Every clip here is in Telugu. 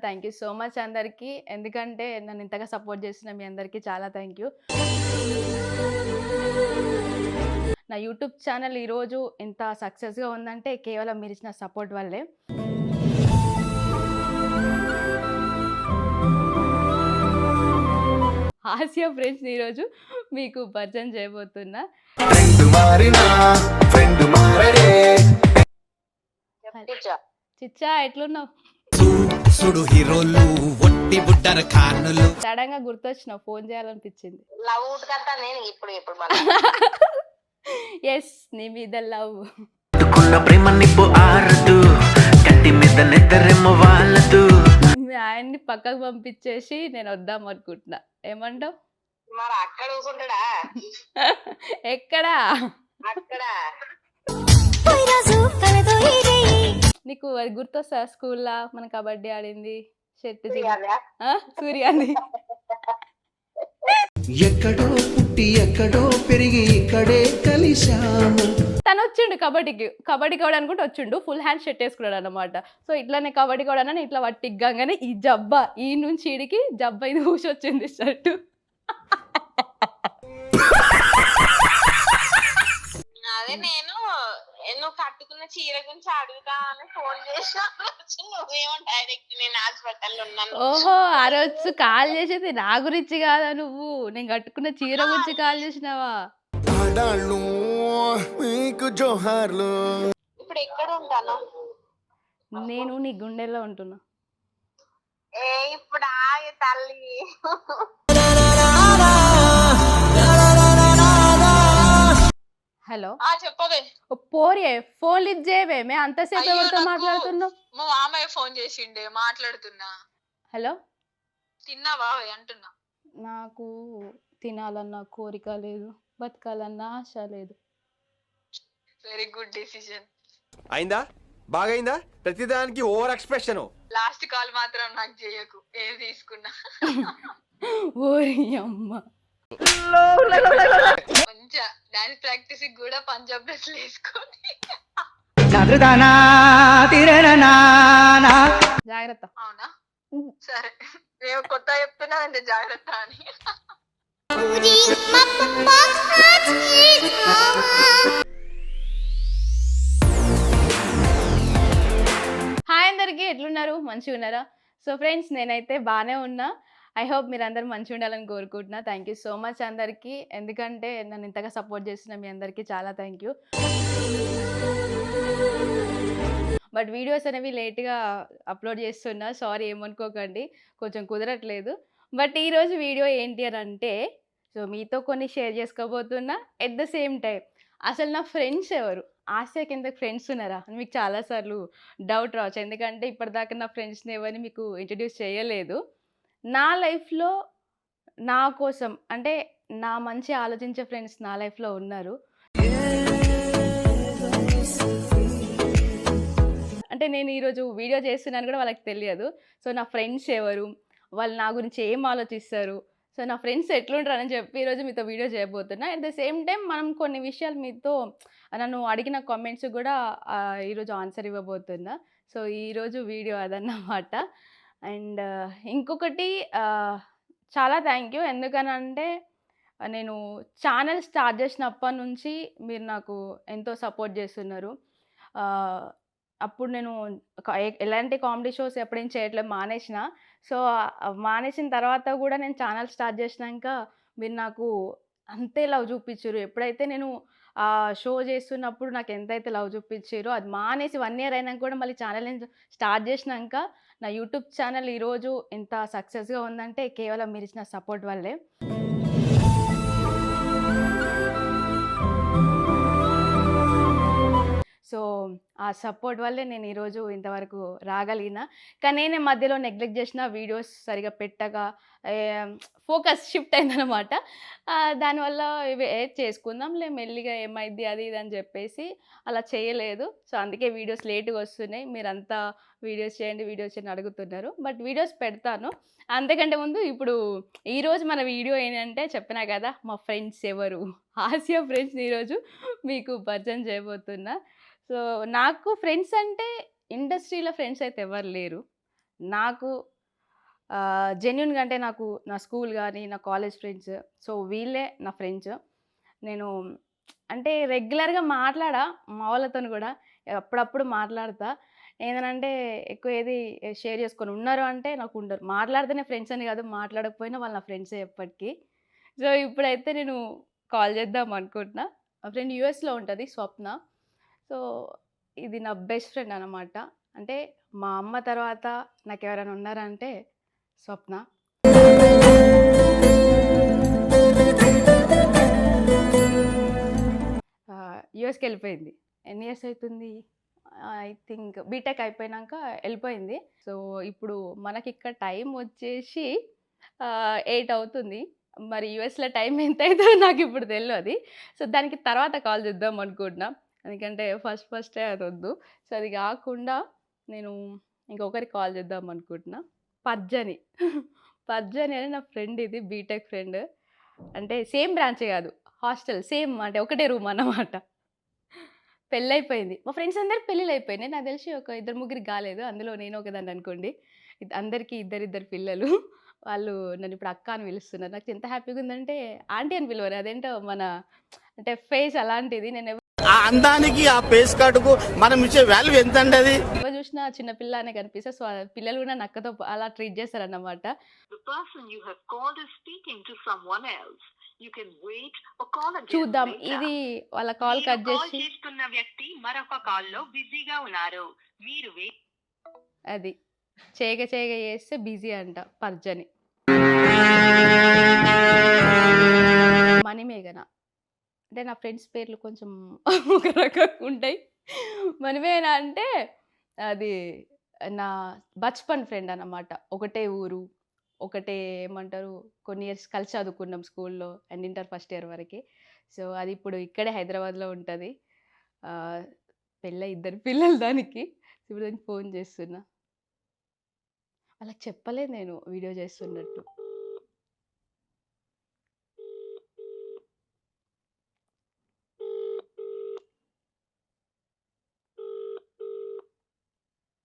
థ్యాంక్ యూ సో మచ్ అందరికీ. ఎందుకంటే నన్ను ఇంతగా సపోర్ట్ చేసిన మీ అందరికీ చాలా థ్యాంక్ యూ. నా యూట్యూబ్ ఛానల్ ఈరోజు ఇంత సక్సెస్‌గా ఉందంటే కేవలం మీరిచ్చిన సపోర్ట్ వల్లే. హాస్య ఫ్రెండ్స్‌ని ఈరోజు మీకు పరిచయం చేయబోతున్నా. చిచ్చా ఎట్లున్నావు? సుడు హీరోలు ఒట్టి బుడ్డర కానులు సడన్‌గా గుర్తొచ్చినావు, ఫోన్ చేయాలనిపించింది. ఎస్, నీ మీద లవ్. ప్రేమ నిప్పు ఆరదు కంటి మీద నిద్రేమో వాళ్ళదు. మీ ఆయన్ని పక్కకు పంపించేసి నేను వద్దాం అనుకుంటున్నా. ఏమంటావు? మరి అక్కడ ఊకుంటాడా? ఎక్కడా? అక్కడ నీకు అది గుర్తొస్తా? స్కూల్లో మనం కబడ్డీ ఆడింది, షర్ట్ సూర్యాది. ఎక్కడో పుట్టి ఎక్కడో పెరిగి ఇక్కడే కలిశాము. తను వచ్చిండు కబడ్డీ కబడ్డీ అనుకుంటే వచ్చిండు, ఫుల్ హ్యాండ్ షర్ట్ వేసుకున్నాడు అనమాట. సో ఇట్లానే కబడ్డీ కబడ్డీ ఇట్లా వట్టిగ్గానే ఈ జబ్బా ఈ నుంచి ఈడికి జబ్బా ఇది ఊసి వచ్చింది షర్టు. అదే నేను నువ్వు కట్టుకున్న చీర గురించి అడుగుతా అని ఫోన్ చేసినా, నువ్వేమో డైరెక్ట్ నేను హాస్పిటల్లో ఉన్నాను. ఓహో, ఆ రోజు కాల్ చేసేది నా గురించి కాదా? నువ్వు నేను కట్టుకున్న చీర గురించి కాల్ చేసినావా? ఇప్పుడు ఎక్కడ ఉంటాను నేను? నీ గుండెల్లో ఉంటున్నా. ఇప్పుడు ఆగే తల్లి. హలో, చెప్పవే. పోరే, ఫోన్ లిఫ్ట్ చేయవే. మే అంతసేపు ఎవరితో మాట్లాడుతున్నావు? మా మామయ్య ఫోన్ చేసిండే, మాట్లాడుతున్నా. హలో, తిన్నావా అంటున్నా. నాకు తినాలన్న కోరిక లేదు, బతకాలన్న ఆశ లేదు. Very good decision. అయిందా? బాగైందా? ప్రతిదానికి ఓవర్ ఎక్స్ప్రెషన్. లాస్ట్ కాల్ మాత్రం నాకు చేయకు, ఏది తీసుకున్నా. ఓరి అమ్మ, మంచిగా డాన్స్ ప్రాక్టీస్ కూడా పంజాబ్ డ్రెస్ వేసుకొని. జాగ్రత్త. అవునా? సరే, నేను కొత్త చెప్తున్నా అంటే జాగ్రత్త అని. హాయ్ అందరికీ, ఎట్లున్నారు? మంచిగా ఉన్నారా? సో ఫ్రెండ్స్, నేనైతే బాగానే ఉన్నా. ఐ హోప్ మీరు అందరూ మంచిగా ఉండాలని కోరుకుంటున్నా. థ్యాంక్ యూ సో మచ్ అందరికీ. ఎందుకంటే నన్ను ఇంతగా సపోర్ట్ చేసిన మీ అందరికీ చాలా థ్యాంక్ యూ. బట్ వీడియోస్ అనేవి లేట్గా అప్లోడ్ చేస్తున్నా, సారీ ఏమనుకోకండి, కొంచెం కుదరట్లేదు. బట్ ఈరోజు వీడియో ఏంటి అని అంటే, సో మీతో కొన్ని షేర్ చేసుకోబోతున్నా. ఎట్ ద సేమ్ టైం అసలు నా ఫ్రెండ్స్ ఎవరు, ఆశయ కింద ఫ్రెండ్స్ ఉన్నారా అని మీకు చాలాసార్లు డౌట్ రావచ్చు. ఎందుకంటే ఇప్పటిదాకా నా ఫ్రెండ్స్ని ఎవరిని మీకు ఇంట్రడ్యూస్ చేయలేదు. నా లైఫ్లో నా కోసం అంటే నా మంచి ఆలోచించే ఫ్రెండ్స్ నా లైఫ్లో ఉన్నారు. అంటే నేను ఈరోజు వీడియో చేస్తున్నాను కూడా వాళ్ళకి తెలియదు. సో నా ఫ్రెండ్స్ ఎవరు, వాళ్ళు నా గురించి ఏం ఆలోచిస్తారు, సో నా ఫ్రెండ్స్ ఎట్లుంటారని చెప్పి ఈరోజు మీతో వీడియో చేయబోతున్నా. అట్ ద సేమ్ టైం మనం కొన్ని విషయాలు మీతో నన్ను అడిగిన కామెంట్స్ కూడా ఈరోజు ఆన్సర్ ఇవ్వబోతున్నా. సో ఈరోజు వీడియో అదన్నమాట. అండ్ ఇంకొకటి, చాలా థ్యాంక్ యూ. ఎందుకనంటే నేను ఛానల్ స్టార్ట్ చేసినప్పటి నుంచి మీరు నాకు ఎంతో సపోర్ట్ చేస్తున్నారు. అప్పుడు నేను ఎలాంటి కామెడీ షోస్ ఎప్పుడేం చేయట్లేదు, మానేసిన. సో మానేసిన తర్వాత కూడా నేను ఛానల్ స్టార్ట్ చేసినాక మీరు నాకు అంతే లవ్ చూపించారు. ఎప్పుడైతే నేను షో చేస్తున్నప్పుడు నాకు ఎంతైతే లవ్ చూపించారో, అది మానేసి 1 ఇయర్ అయినాక కూడా మళ్ళీ ఛానల్ స్టార్ట్ చేసినాక నా యూట్యూబ్ ఛానల్ ఈరోజు ఇంత సక్సెస్గా ఉందంటే కేవలం మీరు ఇచ్చిన సపోర్ట్ వల్లే. సో ఆ సపోర్ట్ వల్లే నేను ఈరోజు ఇంతవరకు రాగలిగిన. కానీ నేనే మధ్యలో నెగ్లెక్ట్ చేసిన, వీడియోస్ సరిగా పెట్టక ఫోకస్ షిఫ్ట్ అయిందనమాట. దానివల్ల ఇవి చేసుకుందాంలే మెల్లిగా ఏమైద్ది అది ఇది అని చెప్పేసి అలా చేయలేదు. సో అందుకే వీడియోస్ లేట్గా వస్తున్నాయి. మీరంతా వీడియోస్ చేయండి అడుగుతున్నారు. బట్ వీడియోస్ పెడతాను. అంతకంటే ముందు ఇప్పుడు ఈరోజు మన వీడియో ఏంటంటే, చెప్పినా కదా మా ఫ్రెండ్స్ ఎవరు, హాస్య ఫ్రెండ్స్ని ఈరోజు మీకు పరిచయం చేయబోతున్నా. సో నాకు ఫ్రెండ్స్ అంటే ఇండస్ట్రీలో ఫ్రెండ్స్ అయితే ఎవరు లేరు. నాకు జెన్యూన్గా అంటే నాకు నా స్కూల్ కానీ నా కాలేజ్ ఫ్రెండ్స్, సో వీళ్ళే నా ఫ్రెండ్స్. నేను అంటే రెగ్యులర్గా మాట్లాడా మా వాళ్ళతోని కూడా, అప్పుడప్పుడు మాట్లాడతా. ఏంటంటే ఎక్కువ ఏది షేర్ చేసుకొని ఉన్నారు అంటే నాకు ఉండరు. మాట్లాడితేనే ఫ్రెండ్స్ అని కాదు, మాట్లాడకపోయినా వాళ్ళు నా ఫ్రెండ్సే ఎప్పటికీ. సో ఇప్పుడైతే నేను కాల్ చేద్దాం అనుకుంటున్నా. మా ఫ్రెండ్ యూఎస్లో ఉంటుంది, స్వప్న. సో ఇది నా బెస్ట్ ఫ్రెండ్ అనమాట. అంటే మా అమ్మ తర్వాత నాకు ఎవరైనా ఉన్నారంటే స్వప్న. యూఎస్కి వెళ్ళిపోయింది. ఎన్ని ఇయర్స్ అవుతుంది? ఐ థింక్ బీటెక్ అయిపోయినాక వెళ్ళిపోయింది. సో ఇప్పుడు మనకి ఇక్కడ టైం వచ్చేసి 8 అవుతుంది. మరి యూఎస్లో టైం ఎంత అవుతుందో నాకు ఇప్పుడు తెలియదు. సో దానికి తర్వాత కాల్ చేద్దాం అనుకుంటున్నా, ఎందుకంటే ఫస్టే అది వద్దు. సో అది కాకుండా నేను ఇంకొకరికి కాల్ చేద్దాం అనుకుంటున్నా. పర్జని. పర్జని అని నా ఫ్రెండ్, ఇది బీటెక్ ఫ్రెండ్. అంటే సేమ్ బ్రాంచే కాదు, హాస్టల్ సేమ్, అంటే ఒకటే రూమ్ అన్నమాట. పెళ్ళైపోయింది. మా ఫ్రెండ్స్ అందరికి పెళ్ళిళ్ళు అయిపోయినాయి. నాకు తెలిసి ఒక 2, 3 కాలేదు. అందులో నేను ఒకదాన్ని అనుకోండి. అందరికీ ఇద్దరిద్దరు పిల్లలు. వాళ్ళు నన్ను ఇప్పుడు అక్క అని పిలుస్తున్నారు. నాకు ఎంత హ్యాపీగా ఉందంటే, ఆంటీ అని పిలవరు. అదేంటో మన అంటే ఫేస్ అలాంటిది. నేను ఆ అందానికి ఆ ఫేస్ కట్టుకు మనం ఇచ్చే వాల్యూ ఎంత అండి అది? ఎవరు చూసినా చిన్న పిల్ల అనే కనిపిస్తే, సో పిల్లలు కూడా నక్కతో అలా ట్రీట్ చేస్తారన్నమాట. The person you have called is speaking to someone else. You can wait or call again చూద్దాం. later. ఇది వాళ్ళ కాల్ మీరు కట్ కాల్ చేసి, చేస్తున్న వ్యక్తి మరొక కాల్లో బిజీగా ఉన్నారు. మీరు అది చేయగ చేస్తే బిజీ అంట పర్జని. మణిమేఘన. అంటే నా ఫ్రెండ్స్ పేర్లు కొంచెం ఒక రకంగా ఉంటాయి. మణిమేఘన అంటే అది నా బచ్‌పన్ ఫ్రెండ్ అన్నమాట. ఒకటే ఊరు, ఒకటే ఏమంటారు, కొన్ని ఇయర్స్ కలిసి చదువుకున్నాం స్కూల్‌లో అండ్ ఇంటర్ ఫస్ట్ ఇయర్ వరకి. సో అది ఇప్పుడు ఇక్కడే హైదరాబాద్‌లో ఉంటది. పెళ్ళై 2 పిల్లలు దానికి. ఇప్పుడు దానికి ఫోన్ చేస్తున్నా. వాళ్ళకి చెప్పలేదు నేను వీడియో చేస్తున్నట్టు.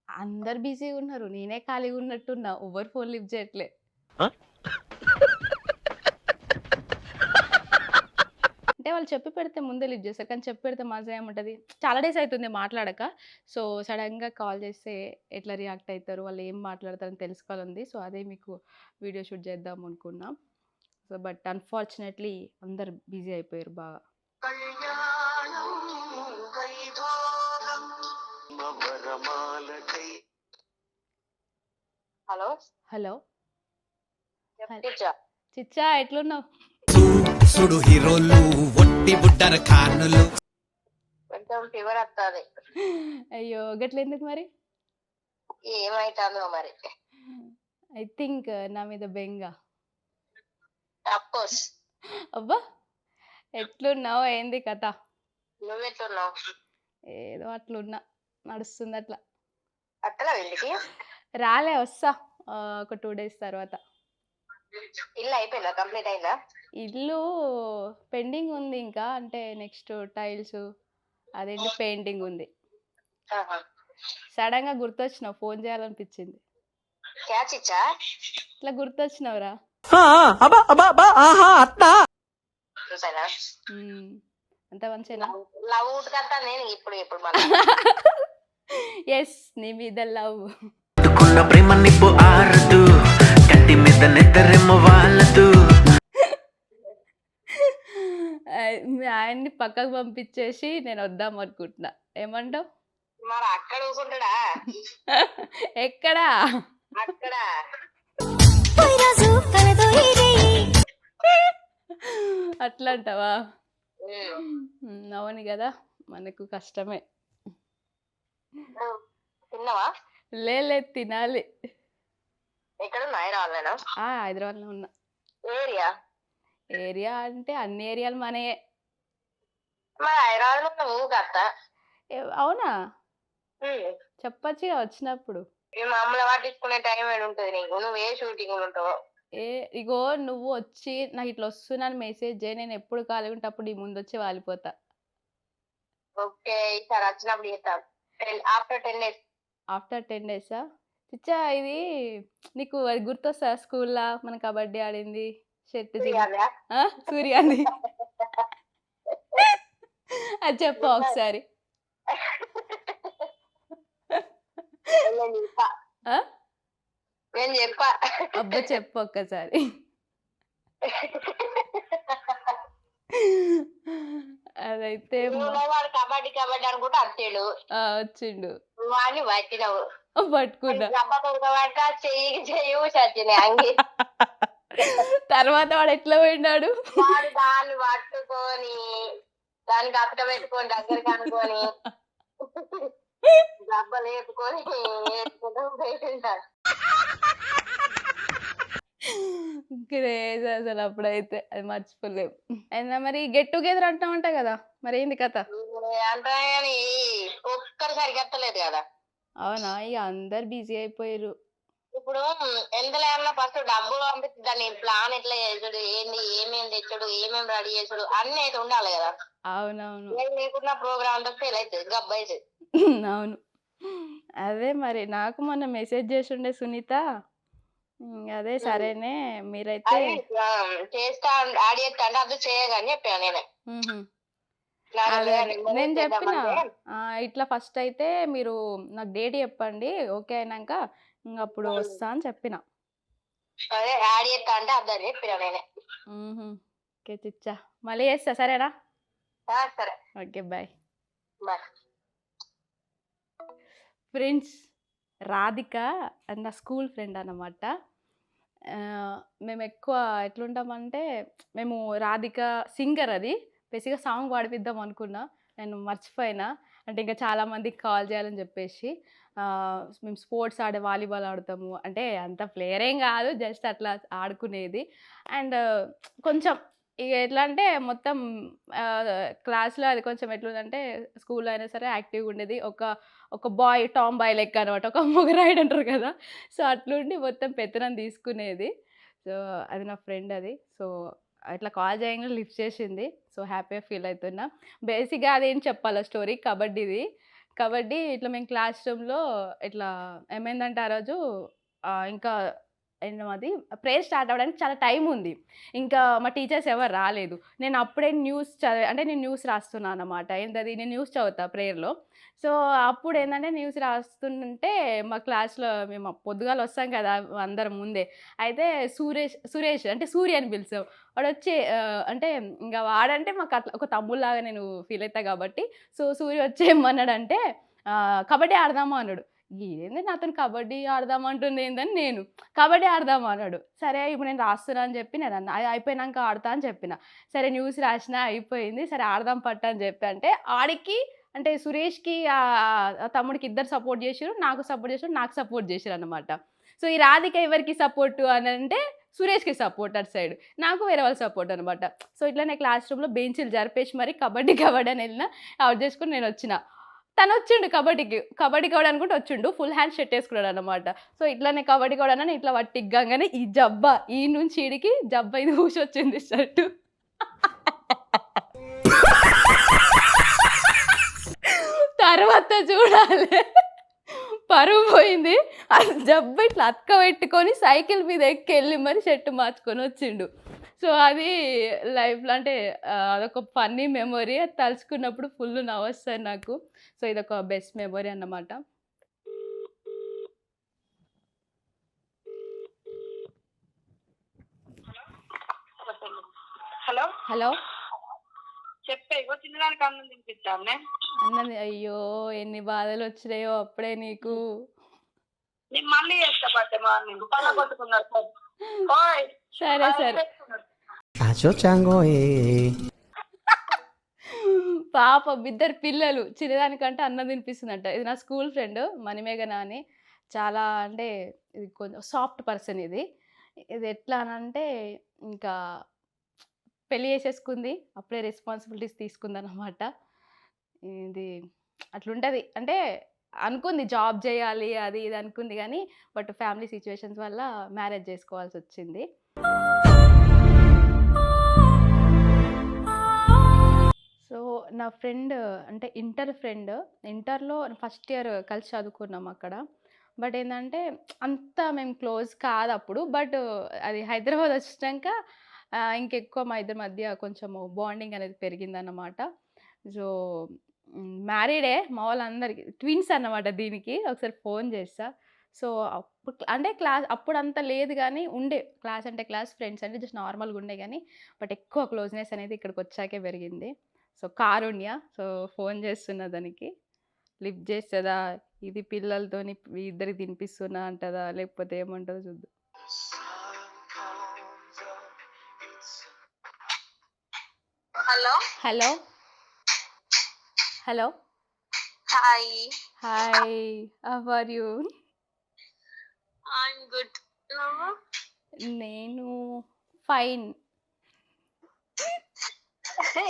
అందరు బిజీగా ఉన్నారు. నేనే ఖాళీగా ఉన్నట్టున్నా. ఎవ్వరు ఫోన్ లిఫ్ట్ చేయట్లే. అంటే వాళ్ళు చెప్పి పెడితే ముందే లిఫ్ట్ చేస్తారు. కానీ చెప్పి పెడితే మజా ఏముంటది? చాలా డేస్ అవుతుంది మాట్లాడక. సో సడన్‌గా కాల్ చేస్తే ఎట్లా రియాక్ట్ అయితారు, వాళ్ళు ఏం మాట్లాడతారని తెలుసుకోవాలని. సో అదే మీకు వీడియో షూట్ చేద్దాం అనుకున్నా. సో బట్ అన్‌ఫార్చునేట్‌లీ అందరూ బిజీ అయిపోయారు బాగా. Hello hello. చెప్పిచ్చా. చిచ్చా ఎట్లున్నావు? సుడు హీరోలు ఒట్టి బుడ్డర కానులు కొంచెం ఫీవర్ వస్తుంది. అయ్యో గట్లెందుకు మరి? ఏమైతుందో మరి. ఐ థింక్ నా మీద బెంగ. Of course. అబ్బా ఎట్లున్నావు? ఏంది కథ? నువ్వెట్లున్నావు? ఏదో అట్లున్నా, నడుస్తుంది అట్లా. అత్తలా వెళ్ళికి రాలే, వస్తా ఒక 2 డేస్ తర్వాత. ఇల్లు అయిపోయిందా? కంప్లీట్ అయిందా? ఇల్లు పెండింగ్ ఉంది ఇంకా, అంటే నెక్స్ట్ టైల్స్ అదేంటి పెయింటింగ్ ఉంది. ఆహా. సడన్ గా గుర్తొచ్చినావు, ఫోన్ చేయాలనిపించింది. క్యాచ్ ఇచ్చా. ఇట్లా గుర్తొచ్చినావురా. చూసానా? అంత మంచిగా. లవ్ ఉట్టుకత్తా నేను ఇప్పుడు ఇప్పుడు మళ్ళీ. ఎస్, నీ మీద లవ్. ప్రేమ నిప్పు ఆరదు కంటి మీద నిద్రేమో వాళ్ళదు. మీ ఆయన్ని పక్కకు పంపించేసి నేను వద్దాం అనుకుంటున్నా. ఏమంటావు? మరి అక్కడ ఊకుంటాడా? ఎక్కడా? అక్కడ. అట్లా అంటావా? అవును కదా, మనకు కష్టమే. తిన్నావా? లేదు, తినాలి. ఎక్కడున్నా? హైదరాబాద్లోనా? హైదరాబాద్లో ఉన్నా. ఏరియా? ఏరియా అంటే అన్ని ఏరియాలు మనయే. మరి హైదరాబాద్లో నువ్వు కత్తా. అవునా? చెప్పచ్చుగా వచ్చినప్పుడు. ఈ మామూలు పట్టించుకునే టైం ఏడు ఉంటుంది నీకు? నువ్వు ఏ షూటింగ్ ఉంటావు? ఇగో నువ్వు వచ్చి నాకు ఇట్లా వస్తున్నాను మెసేజ్ చేయి, నేను ఎప్పుడు ఖాళీ ఉంటే అప్పుడు నీ ముందు వచ్చి వాలిపోతా. ఓకే, ఈసారి వచ్చినప్పుడు చేస్తాను. After 10 days. ఆఫ్టర్ 10 days చిచ్చా ఇది నీకు అది గుర్తొస్తా స్కూల్‌లా మనం కబడ్డీ ఆడింది. షర్ట్ జిమ్ సూర్యాదా? సూర్యాది. అది చెప్పు ఒకసారి. నేను చెప్పా. ఆ? నేను చెప్పా. అబ్బా! చెప్పు ఒక్కసారి. అదైతే వాడు కబడ్డీ కబడ్డీ అనుకుంటూ వచ్చిండు. వచ్చిండు. వాడిని పట్టినవు. పట్టుకున్నా. దెబ్బ కొడుకోబట్ట చెయ్యి చచ్చినాయి అంగి. తర్వాత వాడు ఎట్లా పోయినాడు? వాడు దాన్ని పట్టుకొని దానికి అక్కడ పెట్టుకొని దగ్గరికి అనుకొని దెబ్బలు వేపుకొని వేసుకుంటూ పోయింటాడు. క్రేజ్ అసలు అప్పుడైతే అది మర్చిపోలేము. అయినా మరి గెట్ టుగెదర్ అంటామంట కదా, మరి ఏంది కథ? అంటే కానీ ఒక్కరు సరిగెత్తలేదు కదా. అవునా? ఇక అందరు బిజీ అయిపోయారు. ఇప్పుడు ఎంతలో ఏమన్నా ఫస్ట్ డబ్బులు పంపిస్తే దాన్ని ప్లాన్ ఎట్లా చేసుడు, ఏంది ఏమేమి తెచ్చుడు, ఏమేమి రెడీ చేసుడు అన్ని అయితే ఉండాలి కదా. అవునవును. ఏం లేకుండా ప్రోగ్రామ్ అంతా ఫెయిల్ అవుతుంది, గబ్బు అవుతుంది. అవును. అదే మరి నాకు మొన్న మెసేజ్ చేసిండే సునీత. అదే సరేనే మీరైతే అది చేస్తా ఆడియట్ అంటే అది చేయగాని చెప్పాను నేనే. మ్హూ. నాకు అదే వేరే అదే. నెంబర్ నేను చెప్పిన చేద్దామంటే ఇట్లా ఫస్ట్ అయితే మీరు నాకు డేట్ చెప్పండి, ఓకే అయినాక అప్పుడు వస్తా అని చెప్పిన. అదే ఆడియట్ అంటే అదని చెప్పిన నేనే. మ్హూ. ఓకే చిచ్చా, మళ్ళీ చేస్తా సరేనా? సరే okay bye. Bye. Friends, Radhika నా స్కూల్ ఫ్రెండ్ అన్నమాట. మేము ఎక్కువ ఎట్లుంటామంటే, మేము రాధిక సింగర్, అది బేసిక్గా సాంగ్ పాడిపిద్దాం అనుకున్నా, నేను మర్చిపోయినా. అంటే ఇంకా చాలామందికి కాల్ చేయాలని చెప్పేసి మేము స్పోర్ట్స్ వాలీబాల్ ఆడతాము. అంటే అంత ప్లేయర్ ఏం కాదు, జస్ట్ అట్లా ఆడుకునేది. అండ్ కొంచెం ఇక ఎట్లా అంటే మొత్తం క్లాస్లో అది కొంచెం ఎట్లుందంటే, స్కూల్లో అయినా సరే యాక్టివ్గా ఉండేది. ఒక బాయ్ టామ్ బాయ్ లెక్క అనమాట, ఒక మొగరాయుడు అంటారు కదా. సో అట్లుండి మొత్తం పెత్తనం తీసుకునేది. సో అది నా ఫ్రెండ్ అది. సో ఇట్లా కాల్ చేయగానే లిఫ్ట్ చేసింది. సో హ్యాపీగా ఫీల్ అవుతున్నా. బేసిక్గా అదేం చెప్పాలా స్టోరీ, కబడ్డీది. కబడ్డీ ఇట్లా మేము క్లాస్ రూమ్లో ఇట్లా ఏమైందంటే, ఆ రోజు ఇంకా అది ప్రేయర్ స్టార్ట్ అవ్వడానికి చాలా టైం ఉంది. ఇంకా మా టీచర్స్ ఎవరు రాలేదు. నేను అప్పుడే అంటే నేను న్యూస్ రాస్తున్నాను అన్నమాట. ఏంటది, నేను న్యూస్ చదువుతా ప్రేయర్లో. సో అప్పుడు ఏంటంటే న్యూస్ రాస్తుంటే మా క్లాస్లో మేము పొద్దుగాల వస్తాం కదా అందరం ముందే. అయితే సురేష్ అంటే సూర్య అని పిలిచాం. వాడు వచ్చి అంటే ఇంకా వాడంటే మాకు అట్లా ఒక తమ్ముళ్ళలాగా నేను ఫీల్ అవుతా కాబట్టి, సో సూర్య వచ్చి ఏమన్నాడంటే కబడ్డీ ఆడదామా అన్నాడు. ఏంది నాతో కబడ్డీ ఆడదామంటుంది ఏందని నేను కబడ్డీ ఆడదామా అన్నాడు. సరే ఇప్పుడు నేను రాస్తున్నా అని చెప్పి నేను అన్న, అది అయిపోయినాక ఆడతా అని చెప్పిన. సరే న్యూస్ రాసిన అయిపోయింది, సరే ఆడదాం పట్ట అని చెప్పి అంటే ఆడికి అంటే సురేష్కి తమ్ముడికి ఇద్దరు సపోర్ట్ చేసారు, నాకు సపోర్ట్ చేసారు, నాకు సపోర్ట్ చేసారు అనమాట. సో ఈ రాధిక ఎవరికి సపోర్టు అని అంటే సురేష్కి సపోర్ట్ అటు సైడ్, నాకు వేరే వాళ్ళ సపోర్ట్ అనమాట. సో ఇట్లానే క్లాస్ రూమ్లో బెంచీలు జరిపేసి మరి కబడ్డీ అని వెళ్ళిన, అవుట్ చేసుకుని నేను వచ్చిన. తను వచ్చిండు కబడ్డీ కబడ్డీ అనుకుంటే వచ్చిండు, ఫుల్ హ్యాండ్ షర్ట్ వేసుకున్నాడు అనమాట. సో ఇట్లానే కబడ్డీ అని ఇట్లా వట్టిగ్గానే ఈ జబ్బా ఈ నుంచి ఈడికి జబ్బా ఇది ఊసొచ్చింది షర్టు. తర్వాత చూడాలి పరువు పోయింది. ఆ జబ్బు ఇట్లా అక్క పెట్టుకొని సైకిల్ మీద ఎక్కెళ్ళి మరి షర్ట్ మార్చుకొని వచ్చిండు. సో అది లైఫ్లో అంటే అదొక ఫన్నీ మెమొరీ. అది తలుచుకున్నప్పుడు ఫుల్ నవ్వొస్తుంది నాకు. సో ఇదొక బెస్ట్ మెమొరీ అన్నమాట. హలో హలో చెప్పే, ఇగో చిన్నదానికి అన్నం తినిపిస్తాను. అన్నది అయ్యో ఎన్ని బాధలు వచ్చినాయో అప్పుడే నీకు. నేను మళ్ళీ చేస్తా పట్టే మార్నింగ్ పళ్ళ కొట్టుకున్నారు. సరే సరే. పాపం ఇద్దరు పిల్లలు, చిన్నదానికంటే అన్నం తినిపిస్తుందంట. ఇది నా స్కూల్ ఫ్రెండ్ మణిమేఘన అని. చాలా అంటే ఇది కొంచెం సాఫ్ట్ పర్సన్. ఇది ఎట్లా అని అంటే ఇంకా పెళ్ళి చేసేసుకుంది, అప్పుడే రెస్పాన్సిబిలిటీస్ తీసుకుందన్నమాట. ఇది అట్లుంటుంది. అంటే అనుకుంది జాబ్ చేయాలి అది ఇది అనుకుంది కానీ, బట్ ఫ్యామిలీ సిచ్యువేషన్స్ వల్ల మ్యారేజ్ చేసుకోవాల్సి వచ్చింది. సో నా ఫ్రెండ్ అంటే ఇంటర్ ఫ్రెండ్, ఇంటర్లో ఫస్ట్ ఇయర్ కలిసి చదువుకున్నాం అక్కడ. బట్ ఏంటంటే అంత మేము క్లోజ్ కాదు అప్పుడు. బట్ అది హైదరాబాద్ వచ్చినాక ఇంకెక్కువ మా ఇద్దరి మధ్య కొంచెము బాండింగ్ అనేది పెరిగిందన్నమాట. సో, మ్యారీడే మా వాళ్ళందరికీ. ట్విన్స్ అన్నమాట దీనికి. ఒకసారి ఫోన్ చేస్తా. సో, అంటే అప్పుడంత లేదు గానీ ఉండే. క్లాస్ అంటే క్లాస్, ఫ్రెండ్స్ అంటే జస్ట్ నార్మల్‌గా ఉండే గానీ, బట్ ఎక్కువ క్లోజ్‌నెస్ అనేది ఇక్కడికొచ్చాకే పెరిగింది. సో, కారుణ్య. సో, ఫోన్ చేస్తున్నా దానికి. లిఫ్ట్ చేస్తదా? ఇది పిల్లలతోని ఇద్దరికి తినిపిస్తున్నా అంటదా? లేకపోతే ఏమంటదో చూద్దాం. Hello hello. Hello. Hi. Hi. How are you? I'm good. నువ్వు? నేను ఫైన్.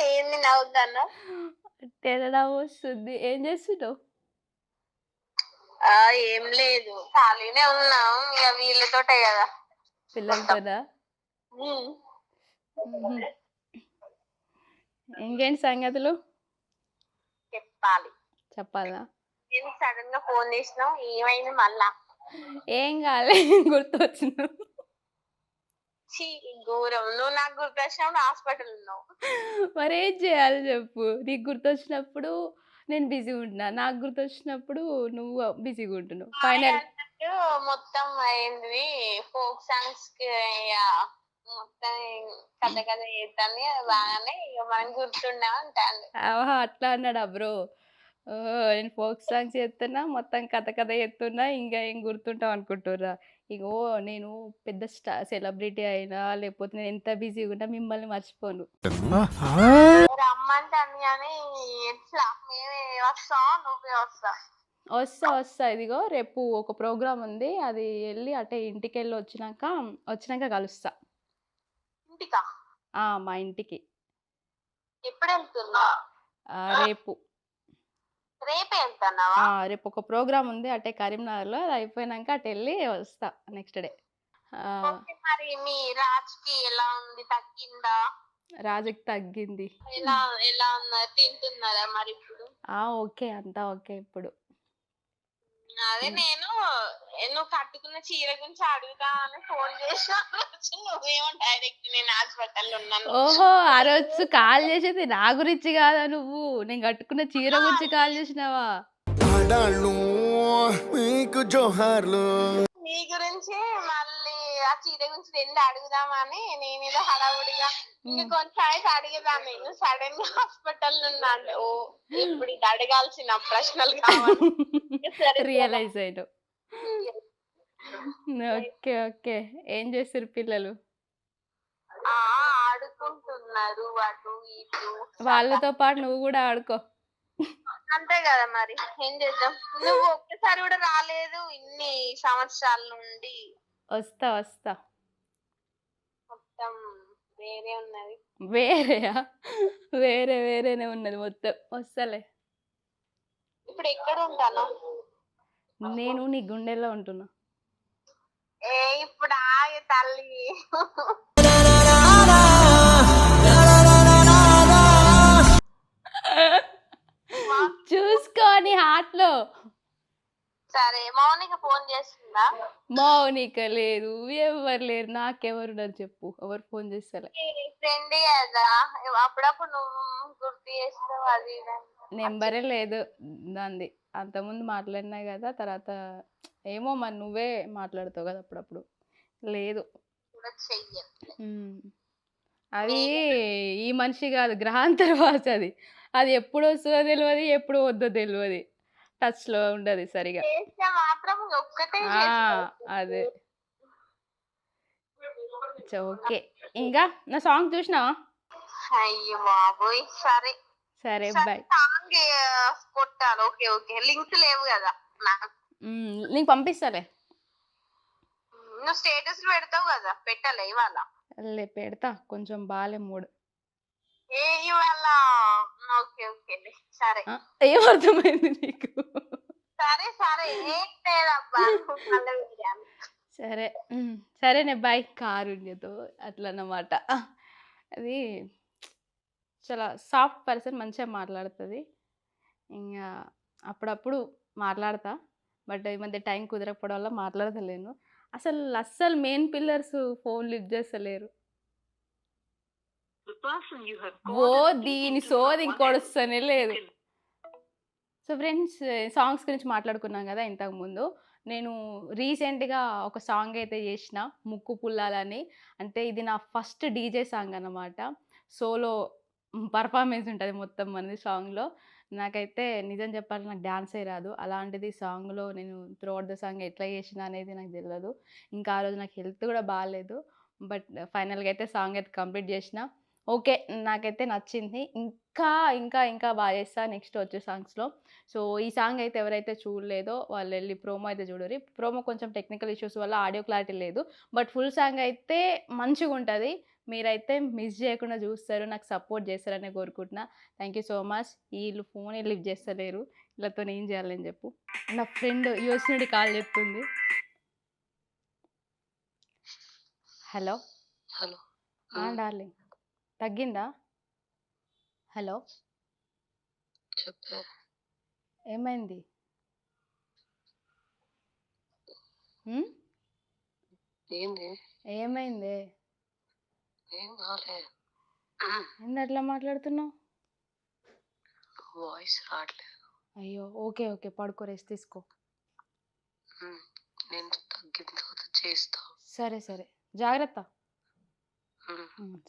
ఏంది నవ్వుతాను? తెల్లడా వస్తుంది. ఏం చేస్తున్నావు? ఏం లేదు, ఖాళీనే ఉన్నాం. ఇక వీళ్ళతోటే కదా. పిల్లలతోనా? ఉమ్. హుహు. ఇంకేంటి సంగతులు? చెప్పాలి. చెప్పాలా? ఏంది సడన్ గా ఫోన్ చేసినావు? ఏమైంది మళ్ళా? ఏం కాలే. గుర్తొచ్చినావు. ఛీ, ఘోరం. నువ్వు నాకు గుర్తొచ్చినప్పుడు హాస్పిటల్ ఉన్నావు. మరేం చేయాలి చెప్పు? నీకు గుర్తొచ్చినప్పుడు నేను బిజీగా ఉంటున్నా. నాకు గుర్తొచ్చినప్పుడు నువ్వు బిజీగా ఉంటున్నావు. ఫైనల్ అన్నట్టు మొత్తం ఏంది ఫోక్ సాంగ్స్ కి ఇక మొత్తం కథ కథ చేస్తాను బాగానే, ఇక మనం గుర్తుండవు అంటాను. ఆహా! అట్లా అన్నాడా బ్రో? ఓహ్! నేను ఫోక్ సాంగ్స్ చేస్తున్నా, మొత్తం కథ కథ చేస్తున్నా, ఇంకా ఏం గుర్తుంటావు అనుకుంటుర్రా? ఇగో నేను పెద్ద సెలబ్రిటీ అయినా, లేకపోతే నేను ఎంత బిజీగా ఉన్నా మిమ్మల్ని మర్చిపోను. రమ్మంటాను కానీ ఎట్లా? మేమే వస్తాం, నువ్వే వస్తా. వస్తా. ఇదిగో రేపు ఒక ప్రోగ్రామ్ ఉంది. అది ఎళ్లి అటే ఇంటికెళ్ళి వచ్చినాక కలుస్తా. ఇంటికా? మా ఇంటికి. ఎప్పుడు వెళ్తున్నా? రేపు. రేపే వెళ్తున్నావా? రేపు ఒక ప్రోగ్రామ్ ఉంది అటే కరీంనగర్‌లో. అది అయిపోయినాక అటెళ్ళి వస్తా నెక్స్ట్ డే. ఓకే. మరి మీ రాజ్కి ఎలా ఉంది? తగ్గిందా? రాజుకి తగ్గింది. ఎలా ఎలా ఉన్నారు? తింటున్నారా మరి ఇప్పుడు? ఓకే. అంతా ఓకే ఇప్పుడు. అదే నేను నువ్వు కట్టుకున్న చీర గురించి అడుగుదామని ఫోన్ చేసిన. నువ్వేమో డైరెక్ట్ నేను హాస్పిటల్లో ఉన్నాను. ఓహో! ఆ రోజు కాల్ చేసేది నా గురించి కాదా నువ్వు? నేను కట్టుకున్న చీర గురించి కాల్ చేసినావా? ఆడాళ్ళు మీకు జోహార్లు. నీ గురించి మళ్ళీ ఆ చీర గురించి రెండు అడుగుదామని నేనేదో హడావుడిగా ఇంకా కొంచెం అయితే అడిగేదాన్ని. నువ్వు సడన్ గా హాస్పిటల్ ఉన్నా అంటే ఓ ఇప్పుడు ఇది అడగాల్సిన ప్రశ్నలు కావాలి. సరే రియలైజ్ అయ్యాను. ఓకే. ఏం చేస్తుర్రు పిల్లలు? ఆడుకుంటున్నారు అటు ఇటు. వాళ్ళతో పాటు నువ్వు కూడా ఆడుకో. అంతే కదా మరి, ఏం చేద్దాం. నువ్వు ఒక్కసారి కూడా రాలేదు ఇన్ని సంవత్సరాల నుండి. వస్తా. మొత్తం వేరే ఉన్నది. వేరేయా? వేరేనే ఉన్నది మొత్తం. వస్తలే. ఇప్పుడు ఎక్కడ ఉంటాను? నేను నీ గుండెల్లో ఉంటున్నా. ఇప్పుడు ఆగే తల్లి. చూసుకో నీ హార్ట్‌లో. సరే, మౌనిక ఫోన్ చేస్తుందా? మౌనిక లేదు. ఎవ్వరు లేరు. నాకెవరున్నారు చెప్పు? ఎవరు ఫోన్ చేస్తలే. ఫ్రెండ్ కదా, అప్పుడప్పుడు నువ్వు గుర్తు చేస్తావు అది ఇది అని. నెంబరే లేదు దాంది. అంతకుముందు మాట్లాడినా కదా, తర్వాత ఏమో మరి నువ్వే మాట్లాడతావు కదా అప్పుడప్పుడు. లేదు. కూడా చెయ్యట్లే. అది ఈ మనిషి కాదు, గ్రహాంతర భాష అది. అది ఎప్పుడు వస్తుందో తెలవదు, ఎప్పుడు వద్దో తెలవదు. టచ్‌లో ఉండదు సరిగా. చేస్తే మాత్రం ఒక్కటే ఆ! చేస్తావు. అదే. ఓకే. ఇంకా నా సాంగ్ చూసినావా? అయ్యో బాబోయ్. సరే సరే బై. సాంగ్ కొట్టాను. ఓకే. లింక్స్ లేవు కదా నాకు. నీకు పంపిస్తాలే. నువ్వు స్టేటస్ పెడతావు కదా, పెట్టలే ఇవాళ? పెడతా. కొంచెం బాలే మూడ్. ఇవాళ ఓకే సరే. ఏమర్థమైంది నీకు? సరే ఏం లేదబ్బా. మళ్ళీ విడిగాను. సరేనే బాయ్. కారుణ్యతో అట్లన్నమాట. అది చాలా సాఫ్ట్ పర్సన్, మంచిగా మాట్లాడుతుంది. ఇంకా అప్పుడప్పుడు మాట్లాడతా. బట్ ఈ మధ్య టైం కుదరకపోవడం వల్ల మాట్లాడతలేను. అస్సలు మెయిన్ పిల్లర్స్ ఫోన్ లిఫ్ట్ చేస్తలేరు. The person you have ఓ called is దీని speaking to సోది someone else. ఇంకొడొస్తనే లేదు. You can so friends, songs గురించి మాట్లాడుకున్నాం కదా ఇంతకుముందు. నేను రీసెంట్‌గా ఒక సాంగ్ అయితే చేసిన 'ముక్కు పుల్లాలని'. అంటే ఇది నా ఫస్ట్ డీజే సాంగ్ అన్నమాట. సోలో పర్ఫార్మెన్స్ ఉంటది మొత్తం మనది సాంగ్‌లో. నాకైతే నిజం చెప్పాలంటే నాకు డాన్సే రాదు. అలాంటిది సాంగ్‌లో నేను త్రూ ఔట్ ద సాంగ్ ఎట్లా చేసినా అనేది నాకు తెలవదు. ఇంకా ఆ రోజు నాకు హెల్త్ కూడా బాలేదు. బట్ ఫైనల్‌గా అయితే సాంగ్ అయితే కంప్లీట్ చేసిన. ఓకే. నాకైతే నచ్చింది. ఇంకా బాగా చేస్తా నెక్స్ట్ వచ్చే సాంగ్స్‌లో. సో, ఈ సాంగ్ అయితే ఎవరైతే చూడలేదో వాళ్ళెళ్లి ప్రోమో అయితే చూడుర్రి. ప్రోమో కొంచెం టెక్నికల్ ఇష్యూస్ వల్ల ఆడియో క్లారిటీ లేదు. బట్ ఫుల్ సాంగ్ అయితే మంచిగుంటది. మీరైతే మిస్ చేయకుండా చూస్తారు. నాకు సపోర్ట్ చేస్తారనే కోరుకుంటున్నా. Thank you so much. ఈళ్ళు ఫోనే లిఫ్ట్ చేస్తలేరు. ఈళ్ళతోని ఏం చేయాలని చెప్పు. నా ఫ్రెండ్ యూఎస్ నుండి కాల్ చేస్తుంది. హలో. హలో. డార్లింగ్. తగ్గిందా? హలో. చెప్పే. ఏమైంది? హ్మ్. ఏంది? ఏమైందే? ఏం కాలే. ఏందట్లా మాట్లాడుతున్నావు? వాయిస్ రావట్లేదు. అయ్యో! ఓకే. పడుకో, రెస్ట్ తీసుకో. నేను తగ్గిన తర్వాత చేస్తా. సరే. జాగ్రత్త.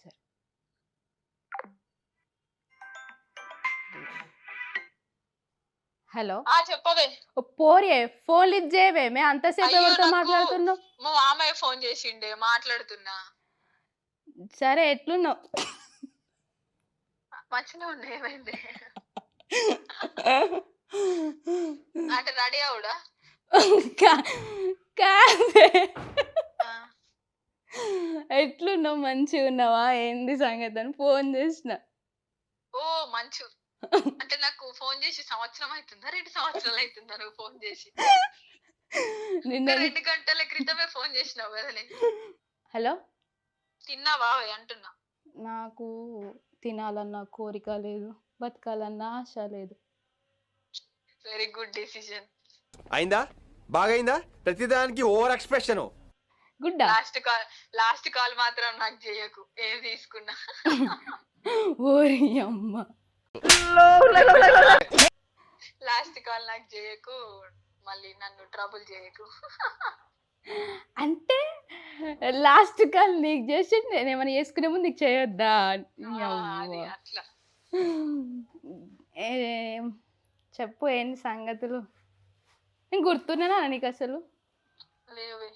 సరే. హలో. చెప్పవే. పోరియే ఫోన్ లిఫ్ట్ చేయవేమే, అంతసేపు ఎవరితో మాట్లాడుతున్నావు? మా మామయ్య ఫోన్ చేసిండే, మాట్లాడుతున్నా. సరే, ఎట్లున్నావు? మంచిగా ఉండే. ఏమైంది అంటే రెడీ అవుడా? కాదే, ఎట్లున్నావు? మంచిగా ఉన్నావా? ఏంది సంగతి అని ఫోన్ చేసిన. ఓ మంచు. అంటే నాకు ఫోన్ చేసి సంవత్సరం అవుతుందా 2 సంవత్సరాలు అవుతుందా నువ్వు ఫోన్ చేసి? నిన్న 2 గంటల క్రితమే ఫోన్ చేసినావు కదా. హలో. తిన్నావా అంటున్నా. నాకు తినాలన్న కోరిక లేదు, బతకాలన్న ఆశ లేదు. Very good decision. అయిందా? బాగైందా? ప్రతిదానికి ఓవర్ ఎక్స్ప్రెషన్. గుడ్డా? లాస్ట్ కాల్ మాత్రం నాకు చేయకు, ఏం తీసుకున్నా. ఓరి అమ్మ. లాస్ట్ కాల్ నాకు చేయకు, మళ్ళీ నన్ను ట్రబుల్ చేయకు. అంటే లాస్ట్ కాల్ నీకు చేసి నేను ఏమైనా చేసుకునే ముందు నీకు చేయొద్దా? అది అట్లా. చెప్పు, ఏంటి సంగతులు? నేను గుర్తున్నానా నీకు అసలు? లేవే.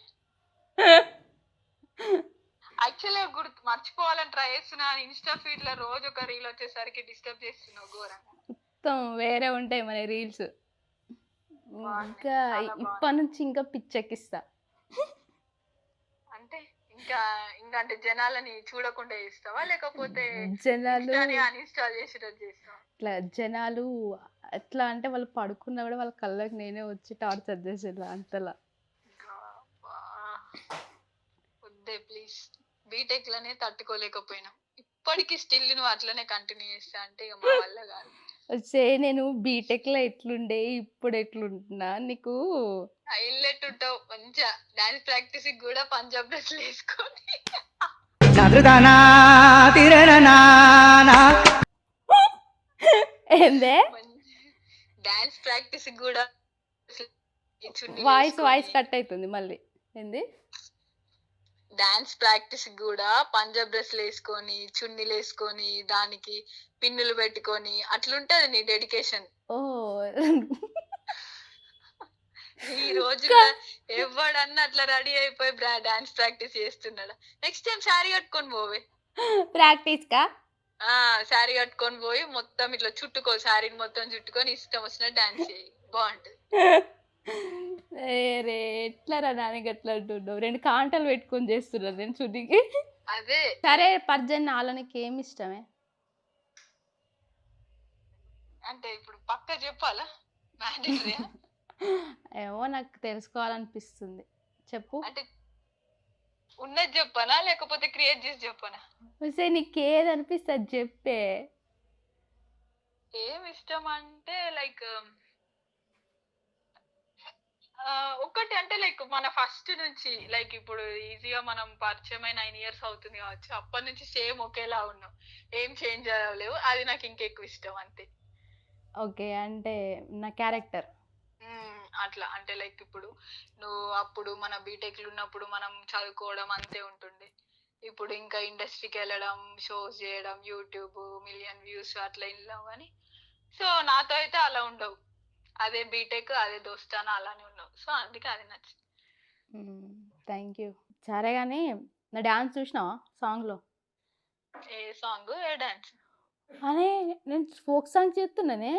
యాక్చువల్లీ మర్చిపోవాలని ట్రై చేస్తున్నా. ఇన్స్టా ఫీడ్ లో రోజు ఒక రీల్ వచ్చేసరికి డిస్టర్బ్ చేస్తున్నావు ఘోరంగా. మొత్తం వేరే ఉంటాయి మన రీల్స్. ఇంకా ఇప్పటి నుంచి ఇంకా పిచ్చెక్కిస్తా. అంటే ఇంకా అంటే జనాలని చూడకుండా చేస్తావా, లేకపోతే జనాలు అన్ఇన్స్టాల్ చేసేటట్టు చేస్తావా? ఇట్లా జనాలు ఎట్లా అంటే వాళ్ళు పడుకున్నా కూడా వాళ్ళ కళ్ళకి నేనే వచ్చి టార్చర్ చేసేలా అంతలా. వద్దే ప్లీజ్. బీటెక్ లోనే తట్టుకోలేకపోయినా, ఇప్పటికి స్టిల్ నువ్వు అట్లనే కంటిన్యూ చేస్తా అంటే ఇక మా వల్ల కాదు. నేను బీటెక్లో ఎట్లుండే, ఇప్పుడు ఎట్లుంటున్నా నీకు హైలైట్ ఉంటావు మంచిగా. డాన్స్ ప్రాక్టీస్ కూడా పంజాబ్ డ్రెస్లు వేసుకొని ఏందే డాన్స్ ప్రాక్టీస్ కూడా వాయిస్ కట్ అవుతుంది మళ్ళీ. ఏంది? డాన్స్ ప్రాక్టీస్ కూడా పంజాబ్ డ్రెస్లు వేసుకొని, చున్నీలు వేసుకొని, దానికి పిన్నులు పెట్టుకొని అట్లుంటది నీ డెడికేషన్. ఓ ఈ రోజుల్లో ఎవడన్నా అట్లా రెడీ అయిపోయి డాన్స్ ప్రాక్టీస్ చేస్తున్నాడా? నెక్స్ట్ టైం శారీ కట్టుకొని పోవే. ప్రాక్టీస్ కా? శారీ కట్టుకొని పోయి మొత్తం ఇట్లా చుట్టుకో, శారీని మొత్తం చుట్టుకొని ఇష్టం వచ్చిన డాన్స్ చేయి, బాగుంటది. రే ఎట్లా రా నాన్నకి ఎట్లా అంటున్నావు? 2 కాంటలు పెట్టుకొని చేస్తున్నారు నేను చున్నీకి. అదే సరే, పర్జన్ నాలోనికి ఏమి ఇష్టమే? అంటే ఇప్పుడు పక్క చెప్పాలా? మ్యాండేటరీయా? ఏమో నాకు తెలుసుకోవాలనిపిస్తుంది, చెప్పు. అంటే ఉన్నది చెప్పనా, లేకపోతే క్రియేట్ చేసి చెప్పనా? నీకు ఏది అనిపిస్తే అది చెప్పే. ఏం ఇష్టం అంటే లైక్ ఒకటి అంటే లైక్ మన ఫస్ట్ నుంచి లైక్ ఇప్పుడు ఈజీగా మనం పరిచయం 9 ఇయర్స్ అవుతుంది కావచ్చు. అప్పటి నుంచి సేమ్ ఒకేలా ఉన్నాం. ఏం చేంజ్ అవ్వలేవు. అది నాకు ఇంకెక్కువ ఇష్టం అంతే. ఓకే. అంటే నా క్యారెక్టర్. అట్లా అంటే లైక్ ఇప్పుడు నువ్వు అప్పుడు మన బీటెక్‌లో ఉన్నప్పుడు మనం చదువుకోవడం అంతే ఉంటుండే. ఇప్పుడు ఇంకా ఇండస్ట్రీకి వెళ్ళడం, షోస్ చేయడం, యూట్యూబ్, మిలియన్ వ్యూస్ అట్లా వెళ్ళాం కానీ సో నాతో అయితే అలా ఉండవు. అదే బీటెక్, అదే దోస్తానా అలానే ఉన్నావు. సో అందుకే అది నచ్చింది. Thank you. సరే గానీ నా డాన్స్ చూసినావా సాంగ్‌లో? ఏ సాంగ్, ఏ డాన్స్? అరే నేను ఫోక్ సాంగ్ చేస్తున్నానే.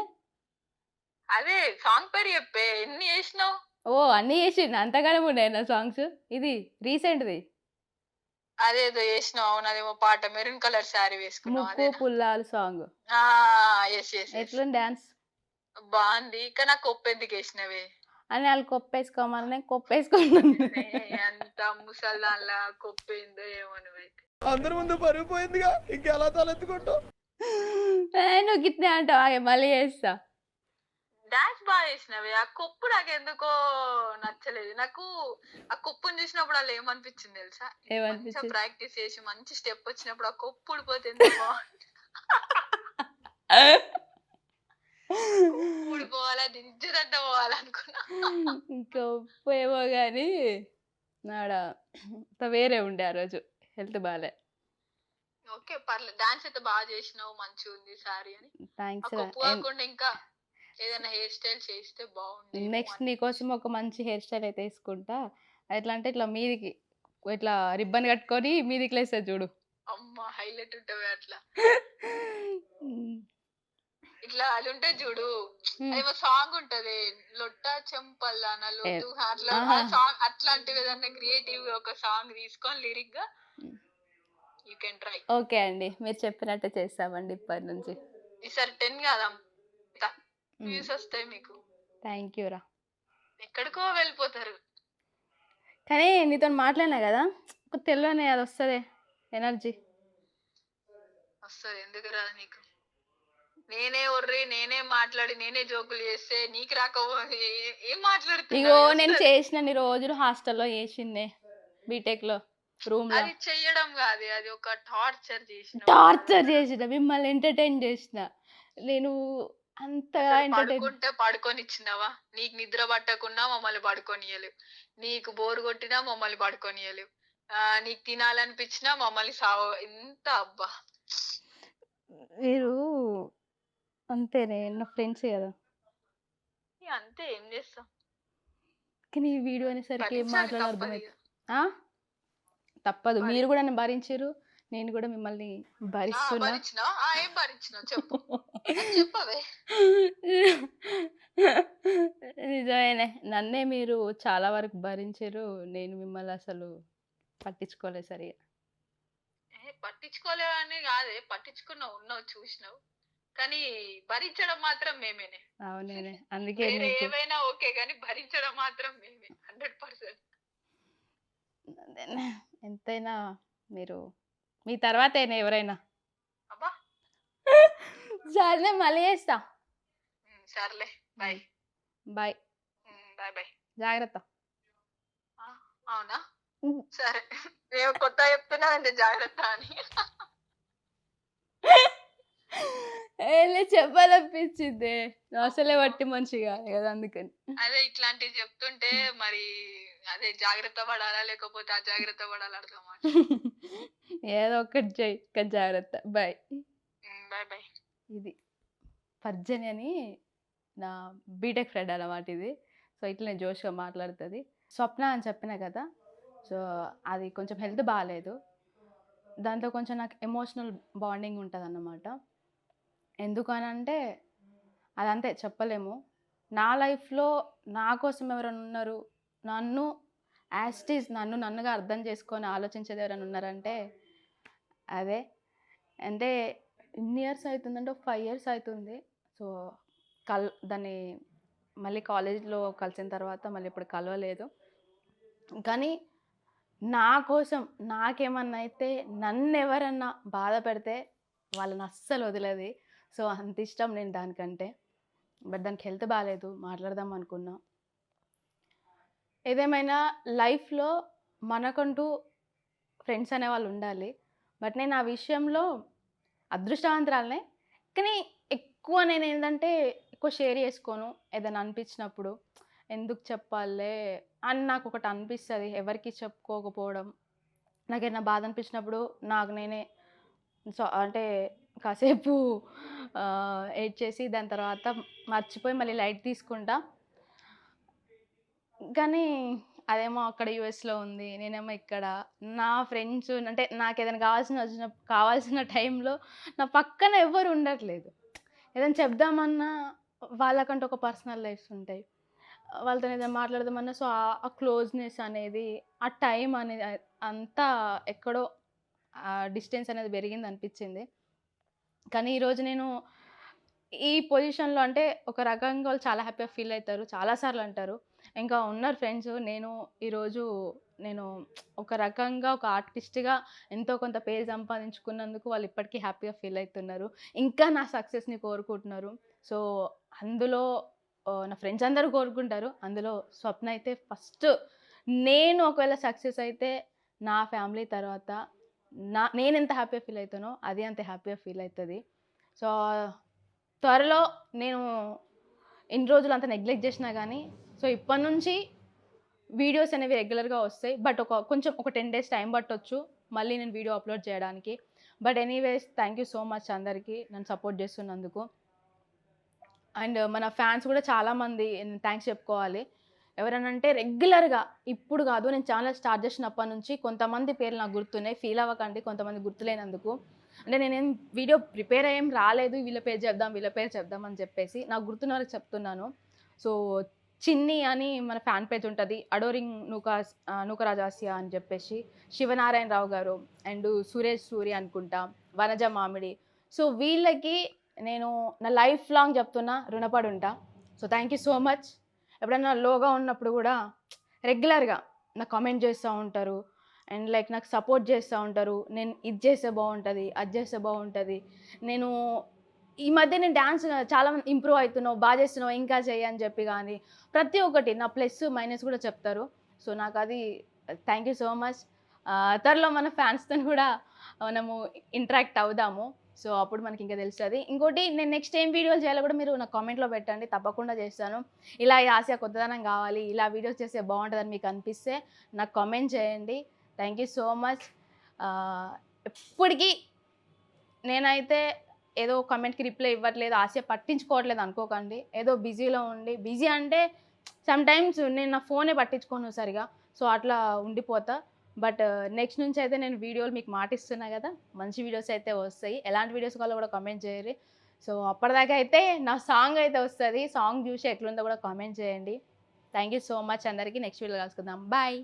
అదే సాంగ్ పేరు చెప్పే. ఎన్ని చేసినావు? ఓ అన్నీ చేసిండు. అంతగానం ఉన్నాయి నా సాంగ్స్. ఇది రీసెంట్‌ది. అదేదో చేసినావు. అవును, అదేమో పాట మెరూన్ కలర్ శారీ వేసుకున్నావు. ముక్కు అదేనా? పుల్లాలు సాంగ్. Yes yes yes. ఎట్లుంది డాన్స్? బాగుంది. కానీ నాకు కొప్పు ఎందుకు వేసినవే? అని వాళ్ళు కొప్పేసుకోమని నేను కొప్పేసుకున్నాను. అంత ముసల్దాన్లా కొప్పేందో ఏమో నువ్వైతే. అందరి ముందు పరుగు పోయిందిగా ఇంకెలా తలెత్తుకుంటావు? నువ్వు గిట్నే అంటావు. ఆగే మళ్ళీ చేస్తా. డాన్స్ బాగా చేసినవే. ఆ కొప్పు నాకు ఎందుకో నచ్చలేదు. నాకు ఆ కొప్పుని చూసినప్పుడు అలా ఏమనిపించింది తెలుసా? మంచిగా ఏమనిపించింది? ప్రాక్టీస్ చేసి మంచి స్టెప్ వచ్చినప్పుడు ఆ కొప్పు ఊడిపోతే ఎంత బాగుంటుంది. ఊడిపోవాలా, దించుదంట పోవాలనుకున్నా. కొప్పు ఏమో కానీ నాడ వేరే ఉండే ఆ రోజు హెల్త్ బాగాలే. ఓకే పర్లేదు. డాన్స్ అయితే బాగా చేసినావు, మంచిగా ఉంది సారీ అని. ఆ థ్యాంక్స్. కొప్పు కాకుండా ఇంకా ఏదైనా హెయిర్ స్టైల్ చేస్తే బాగుండేమో నెక్స్ట్ అని. నీకోసం ఒక మంచి హెయిర్ స్టైల్ అయితే వేసుకుంటా. ఎట్లా అంటే ఇట్లా మీదికి ఇట్లా రిబ్బన్ కట్టుకొని మీదికి లేస్తుంది చూడు. అమ్మ హైలైట్ ఉంటవి అట్లా. ఉమ్. ఇట్లా అది ఉంటే చూడు. ఉమ్. ఏమో సాంగ్ ఉంటది, లొట్ట చెంపల్లాన లొట్టు అట్లా. ఆహా. ఆ సాంగ్ అట్లాంటివి ఏదన్నా క్రియేటివ్ ఒక సాంగ్ తీసుకొని లిరిక్ గా యూ కెన్ ట్రై. ఓకే అండి, మీరు చెప్పినట్టే చేస్తామండి ఇప్పటి నుంచి. ఈసారి 10 కాదా వ్యూస్ వస్తాయి మీకు. థ్యాంక్ యూ రా. ఎక్కడికో వెళ్ళిపోతారు. కానీ నీతో మాట్లాడినా కదా, ఒక తెలియని అది వస్తుంది ఎనర్జీ. వస్తుంది, ఎందుకు రాదు నీకు? నేనే ఒర్రి, నేనే మాట్లాడి, నేనే జోకులు చేస్తే నీకు రాకపోతే ఏం మాట్లాడుతున్నా? ఇగో నేను చేసిన రోజులు హాస్టల్లో చేసిందే బీటెక్లో రూమ్లో. అది చెయ్యడం కాదు, అది ఒక టార్చర్ చేసిన. టార్చర్ చేసిన, మిమ్మల్ని ఎంటర్టైన్ చేసిన. నేను అంతగా ఎంటర్టైన్. పడుకుంటే పడుకొని ఇచ్చినావా? నీకు నిద్ర పట్టకున్నా మమ్మల్ని పడుకోనియలేవు. నీకు బోరు కొట్టినా మమ్మల్ని పడుకోనియలేవు. నీకు తినాలనిపించినా మమ్మల్ని ఎంత అబ్బా. మీరు అంతేనే, నా ఫ్రెండ్స్ కదా. అంతే, ఏం చేస్తాం. కానీ ఈ వీడియో అనేసరికి ఏం భరించాలి, మాట్లాడాలో తప్పదు అర్థమైంది. ఇక. తప్పదు, మీరు కూడా నన్ను భరించారు, నేను కూడా మిమ్మల్ని భరిస్తున్నా. భరించినావు? ఏం భరించినావు చెప్పు. చెప్పవే. నిజమేనే, నన్నే మీరు చాలా వరకు భరించారు, నేను మిమ్మల్ని అసలు పట్టించుకోలేదు సరిగా. పట్టించుకోలేవని కాదే, పట్టించుకున్నావు, ఉన్నావు, చూసినావు. కానీ భరించడం మాత్రం మేమేనే. అవునేనే, అందుకే వేరే నీకు ఏవైనా ఓకే కానీ భరించడం మాత్రం మేమే 100%. అదేనే, ఎంతైనా మీరు మీ తర్వాతేనే ఎవరైనా. అబ్బా సరే మళ్ళీ చేస్తా. సర్లే, బాయ్. బాయ్. Bye bye. జాగ్రత్త. అవునా? సరే, నేను కొత్త చెప్తున్నా అంటే జాగ్రత్త అని. చెప్పాలనిపించింది, అసలే వట్టి మంచిగా కదా, అందుకని. అదే ఇట్లాంటివి చెప్తుంటే మరి అదే జాగ్రత్త పడాలా లేకపోతే అజాగ్రత్త పడాలా అర్థం అవ్వట్లేదు. ఏదో ఒకటి చెయ్యి, కానీ జాగ్రత్త. బాయ్. Bye bye. ఇది పర్జని అని నా బీటెక్ ఫ్రెండ్ అన్నమాట ఇది. సో ఇట్లా నేను జోష్గా మాట్లాడుతుంది. స్వప్న అని చెప్పిన కదా, సో అది కొంచెం హెల్త్ బాగాలేదు, దాంతో కొంచెం నాకు ఎమోషనల్ బాండింగ్ ఉంటుంది అన్నమాట. ఎందుకనంటే అదంతే చెప్పలేము. నా లైఫ్లో నా కోసం ఎవరైనా ఉన్నారు, నన్ను యాస్టీస్ నన్నుగా అర్థం చేసుకొని ఆలోచించేది ఎవరైనా ఉన్నారంటే అదే. అంటే ఇన్ని ఇయర్స్ అవుతుందంటే ఒక 5 years అవుతుంది. సో దాన్ని మళ్ళీ కాలేజ్లో కలిసిన తర్వాత మళ్ళీ ఇప్పుడు కలవలేదు. కానీ నా కోసం నాకేమన్నా అయితే నన్ను ఎవరన్నా బాధ పెడితే వాళ్ళని అస్సలు వదిలేదు. సో అంత ఇష్టం నేను దానికంటే. బట్ దానికి హెల్త్ బాగాలేదు, మాట్లాడదాం అనుకున్నా. ఏదేమైనా లైఫ్‌లో మనకంటూ ఫ్రెండ్స్ అనేవాళ్ళు ఉండాలి. బట్ నేను ఆ విషయంలో అదృష్టవంతురాలనే. కానీ ఎక్కువ నేనేందంటే ఎక్కువ షేర్ చేసుకోను. ఏదైనా అనిపించినప్పుడు. ఎందుకు చెప్పాలిలే అని నాకొకటి అనిపిస్తది. ఎవరికీ చెప్పుకోకపోవడం. నాకేదైనా బాధ అనిపించినప్పుడు నాకు నేనే అంటే కాసేపు ఏడ్చేసి దాని తర్వాత మర్చిపోయి మళ్ళీ లైట్ తీసుకుంటా. కానీ అదేమో అక్కడ యూఎస్‌లో ఉంది. నేనేమో ఇక్కడ. నా ఫ్రెండ్స్ అంటే నాకేదైనా కావాల్సిన టైంలో నా పక్కన ఎవ్వరు ఉండట్లేదు. ఏదైనా చెప్దామన్నా వాళ్ళకంటూ ఒక పర్సనల్ లైఫ్స్ ఉంటాయి. వాళ్ళతోని ఏదైనా మాట్లాడదామన్నా సో, ఆ క్లోజ్‌నెస్ అనేది, ఆ టైం అనేది అంతా ఎక్కడో డిస్టెన్స్ అనేది పెరిగిందనిపించింది. కానీ ఈరోజు నేను ఈ పొజిషన్‌లో అంటే ఒక రకంగా వాళ్ళు చాలా హ్యాపీగా ఫీల్ అయితారు. చాలా సార్లు అంటారు. ఇంకా ఉన్నారు ఫ్రెండ్స్. ఈరోజు నేను ఒక రకంగా ఒక ఆర్టిస్ట్‌గా ఎంతో కొంత పేరు సంపాదించుకున్నందుకు వాళ్ళు ఇప్పటికీ హ్యాపీగా ఫీల్ అయితున్నారు. ఇంకా నా సక్సెస్‌ని కోరుకుంటున్నారు. సో, అందులో నా ఫ్రెండ్స్ అందరూ కోరుకుంటారు. అందులో స్వప్న అయితే ఫస్ట్. నేను ఒకవేళ సక్సెస్ అయితే నా ఫ్యామిలీ తర్వాత నేనెంత హ్యాపీగా ఫీల్ అయితానో అది అంత హ్యాపీగా ఫీల్ అయితది. సో, త్వరలో నేను ఇన్ని రోజులు అంత నెగ్లెక్ట్ చేసినా గానీ, సో, ఇప్పటి నుంచి వీడియోస్ అనేవి రెగ్యులర్‌గా వస్తాయి. బట్ కొంచెం ఒక 10 డేస్ టైం పట్టొచ్చు. మళ్ళీ నేను వీడియో అప్‌లోడ్ చేయడానికి. But anyways thank you so much అందరికీ నన్ను సపోర్ట్ చేస్తున్నందుకు. అండ్ మన ఫ్యాన్స్ కూడా చాలామంది థ్యాంక్స్ చెప్పుకోవాలి. ఎవరనంటే రెగ్యులర్‌గా ఇప్పుడు కాదు నేను ఛానల్ స్టార్ట్ చేసినప్పటి నుంచి కొంతమంది పేర్లు నాకు గుర్తున్నాయి. ఫీల్ అవ్వకండి కొంతమంది గుర్తులేనందుకు. అంటే నేనేం వీడియో ప్రిపేర్ అయ్యేం రాలేదు. వీళ్ళ పేరు చెప్దాం అని చెప్పేసి. నాకు గుర్తున్న వరకు చెప్తున్నాను. సో, చిన్ని అని మన ఫ్యాన్ పేజ్ ఉంటది. అడోరింగ్ నూకరాజాసియా అని చెప్పేసి, శివనారాయణరావు గారు అండ్ సురేష్ సూరి అనుకుంటా, వనజ మామిడి. సో, వీళ్ళకి నేను నా లైఫ్ లాంగ్ చెప్తున్నా రుణపడి ఉంటా. So, thank you so much. ఎప్పుడైనా లోగా ఉన్నప్పుడు కూడా రెగ్యులర్‌గా నాకు కామెంట్ చేస్తూ ఉంటారు. అండ్ లైక్ నాకు సపోర్ట్ చేస్తూ ఉంటారు. నేను ఇది చేస్తే బాగుంటుంది, అది చేస్తే బాగుంటుంది. నేను ఈ మధ్య నేను డాన్స్ చాలా ఇంప్రూవ్ అవుతున్నావు, బాగా చేస్తున్నావు, ఇంకా చెయ్యి అని చెప్పి కానీ ప్రతి ఒక్కటి నా ప్లస్, మైనస్ కూడా చెప్తారు. సో, నాకు అది థ్యాంక్ యూ సో మచ్. త్వరలో మన ఫ్యాన్స్‌తోని కూడా మనము ఇంటరాక్ట్ అవుదాము. సో, అప్పుడు మనకి ఇంకా తెలుస్తది. ఇంకోటి నేను నెక్స్ట్ ఏం వీడియోలు చేయాలో కూడా మీరు నాకు కామెంట్‌లో పెట్టండి. తప్పకుండా చేస్తాను. ఇలా ఈ ఆసియా కొత్తదనం కావాలి, ఇలా వీడియోస్ చేస్తే బాగుంటుందని మీకు అనిపిస్తే నాకు కామెంట్ చేయండి. Thank you so much. ఎప్పటికీ నేనైతే ఏదో కామెంట్‌కి రిప్లై ఇవ్వట్లేదు, ఆసియా పట్టించుకోవట్లేదు అనుకోకండి. ఏదో బిజీలో ఉండి బిజీ అంటే సమ్‌టైమ్స్ నేను నా ఫోనే పట్టించుకోను సరిగా. సో, అట్లా ఉండిపోతా. బట్ నెక్స్ట్ నుంచి అయితే నేను వీడియోలు మీకు మాటిస్తున్నా కదా! మంచి వీడియోస్ అయితే వస్తాయి. ఎలాంటి వీడియోస్ కావాలో కూడా కామెంట్ చేయరి. సో, అప్పటిదాకా అయితే నా సాంగ్ అయితే వస్తది. సాంగ్ చూసి ఎట్లుందో కూడా కామెంట్ చేయండి. థ్యాంక్ యూ సో మచ్ అందరికీ. నెక్స్ట్ వీడియోలో కలుసుకుందాం. బాయ్.